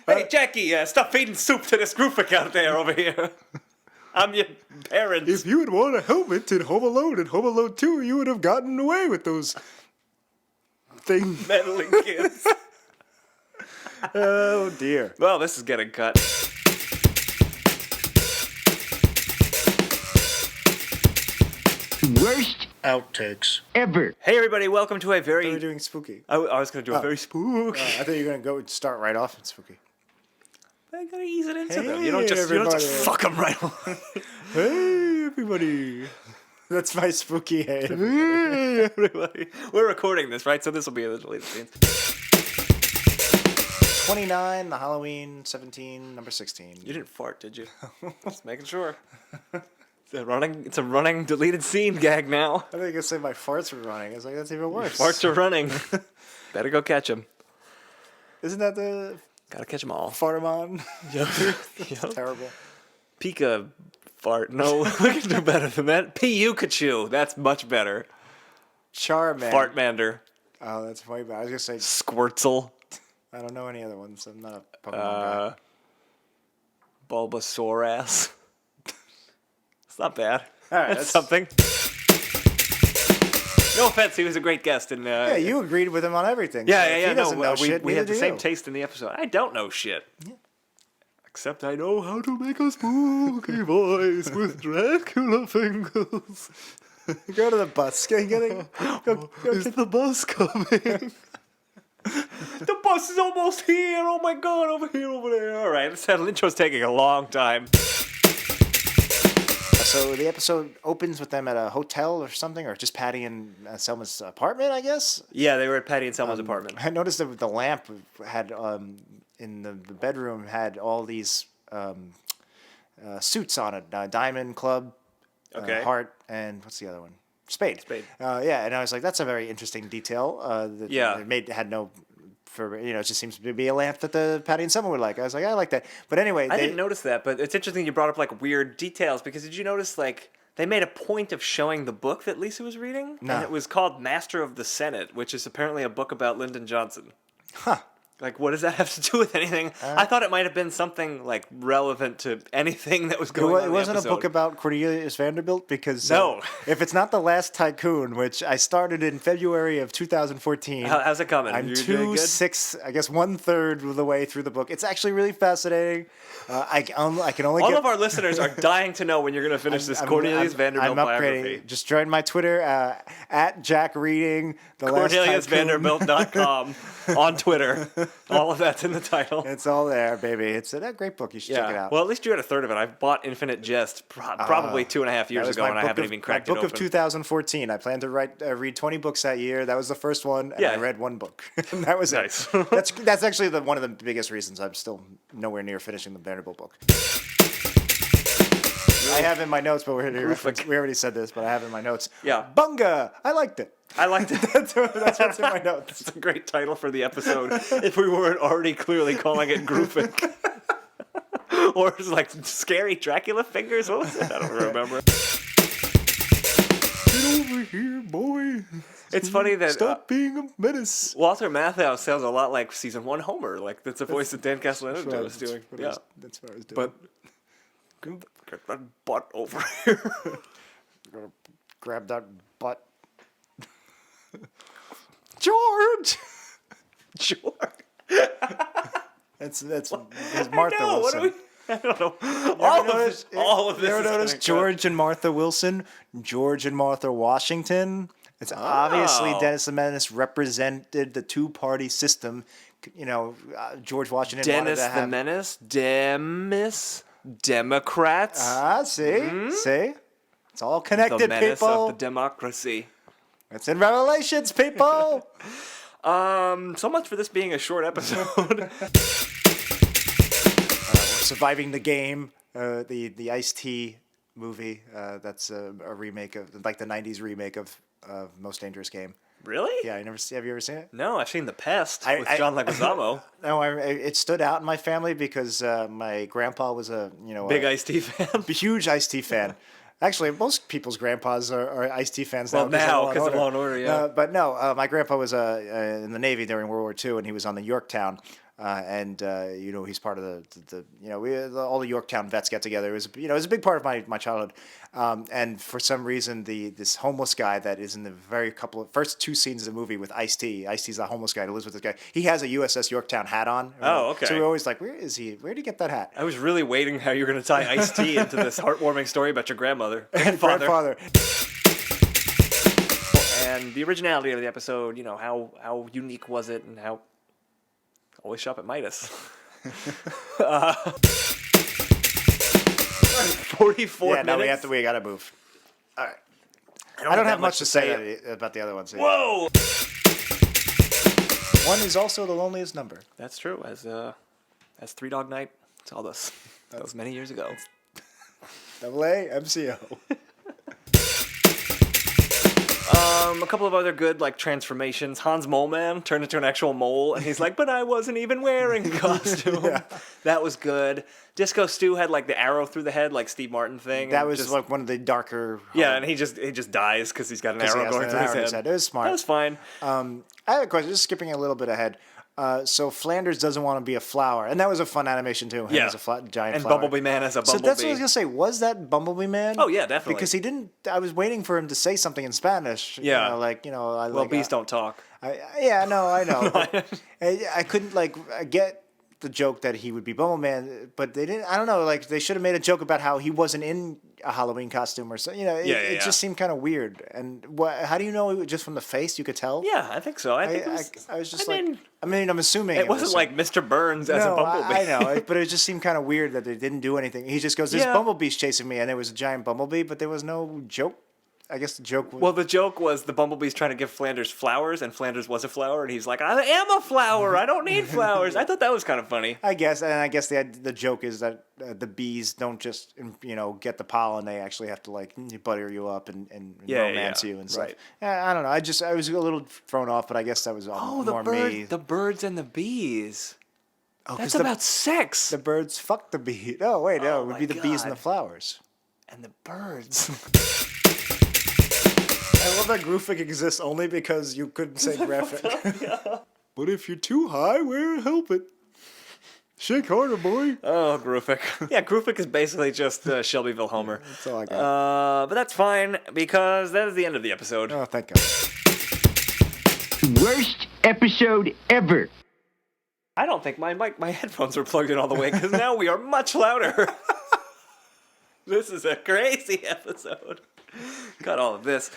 Hey, Jackie, stop feeding soup to this Groophic out there over here. I'm your parents. If you had worn a helmet in Home Alone and Home Alone 2, you would have gotten away with those things. Meddling kids. Oh, dear. Well, this is getting cut. Worst Outtakes. ever. Hey, everybody, welcome to a We're very... doing spooky. I was going to do a very spooky... I thought you were going to go and start right off in spooky. I gotta ease it into them. Hey, You don't just everybody. fuck them right on. Hey, everybody. That's my spooky hey. Hey, everybody. We're recording this, right? So this will be in the deleted scenes. 29, the Halloween, 17, number 16. You didn't fart, did you? Just making sure. It's a running deleted scene gag now. I think I could say my farts were running. It's like, that's even worse. Farts are running. Better go catch them. Isn't that the Gotta catch them all. Fartamon? Yep. Terrible. Pika fart. No, we can do better than that. Pikachu. That's much better. Charmander. Fartmander. Oh, that's way bad. I was going to say, Squirtle. I don't know any other ones. I'm not a Pokemon guy. Bulbasaur-ass. It's not bad. All right, That's something. No offense, he was a great guest. And, Yeah, you agreed with him on everything. Yeah, so if yeah. he doesn't know shit, we neither had the do same you. taste in the episode. I don't know shit. Yeah. Except I know how to make a spooky voice with Dracula Fingers. Go to the bus. Go Is the bus coming? The bus is almost here. Oh my god, over here, over there. All right, this intro's taking a long time. So the episode opens with them at a hotel or something, or just Patty and Selma's apartment, I guess. Yeah, they were at Patty and Selma's apartment. I noticed that the lamp had in the bedroom had all these suits on it: Diamond, Club, Okay. Heart, and what's the other one? Spade. Spade. Yeah, and I was like, that's a very interesting detail. That Yeah. it had no. It just seems to be a lamp that the Patty and Selma would like. I was like, I like that. But anyway, I didn't notice that, but it's interesting you brought up like weird details because did you notice like they made a point of showing the book that Lisa was reading? No. And it was called Master of the Senate, which is apparently a book about Lyndon Johnson. Huh. Like, what does that have to do with anything? I thought it might have been something like relevant to anything that was going on. It in wasn't the a book episode. about Cornelius Vanderbilt because No. if it's not The Last Tycoon, which I started in February of 2014, How's it coming? I'm You doing good? 1/3 of the way through the book. It's actually really fascinating. I can only All get. of our listeners are dying to know when you're going to finish this Cornelius Vanderbilt I'm biography. upgrading. Just join my Twitter at Jack Reading. The Last Tycoon. CorneliusVanderbilt.com on Twitter. All of that's in the title. It's all there, baby. It's a great book. You should check it out. Well, at least you had a third of it. I bought Infinite Jest probably 2.5 years ago, and I haven't even cracked it open. open. Book of 2014. I planned to read 20 books that year. That was the first one, and Yeah. I read one book. And that was Nice. it. That's actually one of the biggest reasons I'm still nowhere near finishing the Vanderbilt book. I have in my notes, but we already said this, but I have in my notes. Yeah. Bunga! I liked it. I liked it. That's what's in my notes. That's a great title for the episode. If we weren't already clearly calling it Groophic. Or it's like Scary Dracula Fingers. What was it? I don't remember. Get over here, boy. It's funny that Stop being a menace. Walter Matthau sounds a lot like season 1 Homer. Like that's the voice that Dan Castellaneta was doing. Yeah. That's what I was doing. But get that butt over here. Gotta grab that butt. George! Sure. That's Martha No, what Wilson. do we? I don't know. You All of this. You ever is notice gonna George and Martha Wilson? George and Martha Washington? It's obviously Dennis the Menace represented the two-party system. George Washington Dennis wanted to have... the Menace, Demis, Democrats, See? It's all connected, the menace people. of the democracy. It's in Revelations, people. So much for this being a short episode. Surviving the Game, the Ice-T movie. That's a remake of, like the 90s remake of Most Dangerous Game. Really? Yeah, have you ever seen it? No, I've seen The Pest with John Leguizamo. No, it stood out in my family because my grandpa was a Big Ice-T fan. huge Ice-T fan. Actually, most people's grandpas are Ice-T fans Well, now because of Law and Order, yeah. But no, my grandpa was in the Navy during World War II, and he was on the Yorktown. and he's part of all the Yorktown vets get together. It was it was a big part of my childhood, and for some reason this homeless guy that is in the first two scenes of the movie with Ice-T. Ice-T's a homeless guy who lives with this guy. He has a USS Yorktown hat on. Oh, okay. So we're always like, where is he? Where did he get that hat? I was really waiting how you were going to tie Ice-T into this heartwarming story about your grandmother. Grandfather. And the originality of the episode, how unique was it, and how always shop at Midas. 44 Yeah, minutes. we gotta move. All right. I don't have much to say about the other ones. Whoa! One is also the loneliest number. That's true. As Three Dog Night told us. That was many years ago. AA MCO. A couple of other good transformations. Hans Moleman turned into an actual mole, and he's like, "But I wasn't even wearing a costume." Yeah. That was good. Disco Stu had the arrow through the head, like Steve Martin thing. That was one of the darker. Yeah, and he just dies because he's got an arrow going through his head. It was smart. That was fine. I have a question. Just skipping a little bit ahead. So Flanders doesn't want to be a flower, and that was a fun animation too. Him as a giant and flower. Bumblebee Man as a bumblebee. So that's what I was gonna say. Was that Bumblebee Man? Oh yeah, definitely. Because he didn't. I was waiting for him to say something in Spanish. Yeah. Bees don't talk. I know. I couldn't get the joke that he would be Bumbleman, but they didn't. I don't know. They should have made a joke about how he wasn't in a Halloween costume or something. It just seemed kind of weird. And how do you know? Just from the face, you could tell. Yeah, I think so. I was just I'm assuming it wasn't like Mr. Burns as a bumblebee. I know, but it just seemed kind of weird that they didn't do anything. He just goes, "This bumblebee's chasing me," and it was a giant bumblebee, but there was no joke. I guess the joke was... Well, the joke was the bumblebee's trying to give Flanders flowers, and Flanders was a flower, and he's like, "I am a flower. I don't need flowers." I thought that was kind of funny. I guess the joke is that the bees don't just get the pollen; they actually have to butter you up and romance you and stuff. Right. I don't know. I was a little thrown off, but I guess that was more me. The birds and the bees. Oh, that's about sex. The birds fuck the bee. Oh wait, no, it would be the bees and the flowers. And the birds. I love that Groophic exists only because you couldn't say graphic. But if you're too high, help it. Shake harder, boy. Oh, Groophic. Yeah, Groophic is basically just Shelbyville Homer. That's all I got. But that's fine, because that is the end of the episode. Oh, thank God. Worst episode ever. I don't think my headphones were plugged in all the way, because now we are much louder. This is a crazy episode. Got all of this.